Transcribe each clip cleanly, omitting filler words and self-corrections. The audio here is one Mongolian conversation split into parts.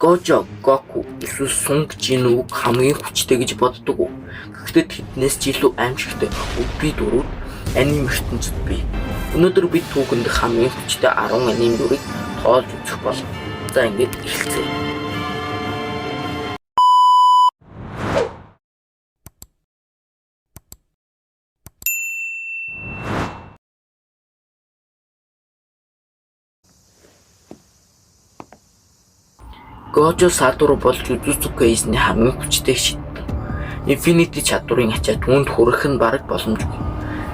Gojo, Goku эсвэл Sung Jin үг хамгийн хүчтэй гэж боддог уу? Гэхдээ тэднээс ч илүү аимшигтай би дөрөв анime ертөнцид бий. Өнөөдөр бид түүхэнд хамгийн хүчтэй 10 анime дүрийг тоолж үзэх болно. За ингээд эхэлцгээе. Gojo Satoru бол Jujutsu Kaisen-ийн хамгийн хүчтэй шийдвэр. Infinity чадварын ачаа түүнд хүрэх нь бараг боломжгүй.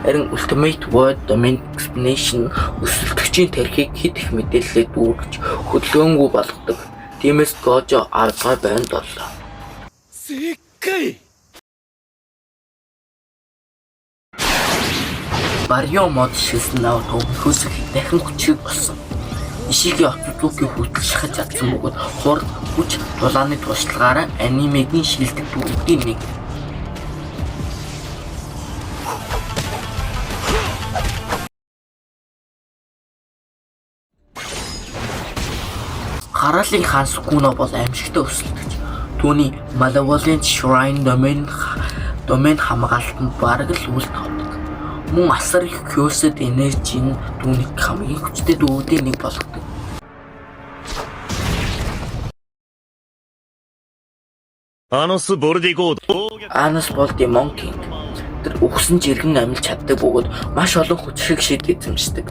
Харин Ultimate Void Domain Explanation өсөлтөгчийн тархийг хэд их мэдээлэлээ дүүргэж хөдөлгөөнгүй болгодог. Тиймээс Gojo аргай байна боллоо. Секкай! Барио мод шилсэн наваа төвхөөс дахин хүчийг болсон. Ишигийн Оцузуки хөтөл шахаж чадсан бөгөөд хурд хүч дулааны туршлагаараа анимегийн шилдэг дүрмүүдийн нэг. Хараалын хаан Сукуно бол аимшигтай өсөлтөж. Түүний Malevolent Shrine Domain хамгаалтанд бараг л үл тоодог. Мөн асар их Cursed Energy нь түүнийг хамгийн хүчтэй дүүрүүдийн нэг болгодог. Анус бол Demon King. Тэр өгсөн жиргэн амилж чаддаг бөгөөд маш олон хүчрэг шид эзэмшдэг.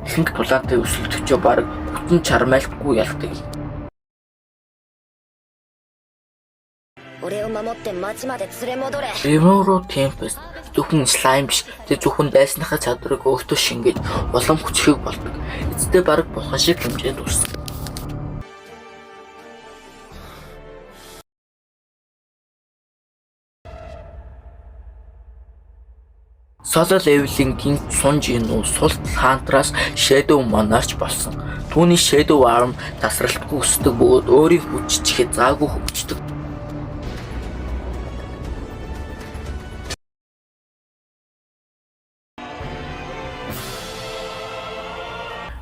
Ихэнх тулаантай өсөлтөчөө бараг бүтэн чармайлтгүй ялдаг. Rimuru Tempest зөвхөн слайм биш, тэр зөвхөн дайсныхаа чадварыг өөртөө шингээд улам хүчрэг болдог. Эцэстээ бараг булхан шиг хэмжээнд үрсэн. Solo leveling-ийн Sun Jin султ хаантраас Shadow Monarch болсон. Түүний Shadow Arm тасралтгүй өсдөг бөгөөд өөрийн хүч чихэд заагүй хөгждөг.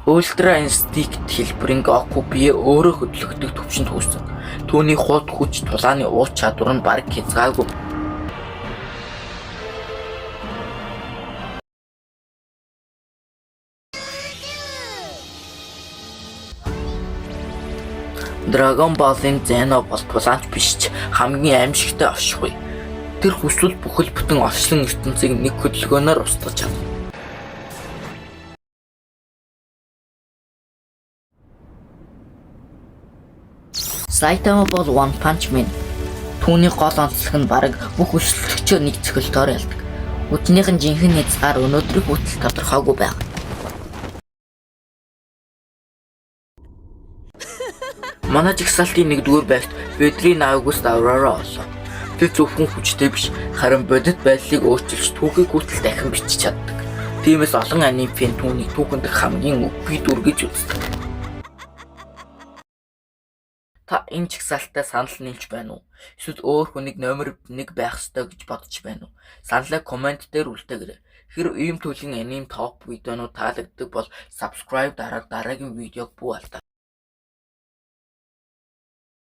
Ultra Instinct хэлбэрийн Goku бие өөрөө хөдөлгдөг төвчөнд хүрсэн. Түүний хут хүч тулааны уур чадвар нь бараг хязгааргүй. Dragon Ball-ын Zeno бол тулаанч биш ч хамгийн аимшигтай оршихуй. Тэр хүсвэл бүхэл бүтэн орчлон ертөнцийг нэг хөдөлгөөнөөр устгаж чадна. Saitama бол One Punch Man. Түүний гол онцлог нь бараг бүх өсөлтөгчөө нэг цохилтоор ялдаг. Өднийх нь жинхэнэ хязгаар өнөөдрийг хүртэл тодорхойгүй байна. Манай жигсаалтын нэгдүгээр байгт Vedrin August Aurora олоо. Тэр зөвхөн хүчтэй биш, харин бодит байдлыг өөрчилж түүхийг хүртэл дахин бичиж чаддаг. Тиймээс олон анime фэн түүнийг түүхэнд хамгийн өвгий дүр гэж үздэг. Та энэ жигсаалттай санал нийлж байна уу? Эсвэл өөр хүнийг номер 1 байх ёстой гэж бодож байна уу? Саналаа комент дээр үлдээгээрэй. Хэрэв ийм төрлийн анime топ видеонууд таалагддаг бол subscribe дараагийн видеог бүү алдаа.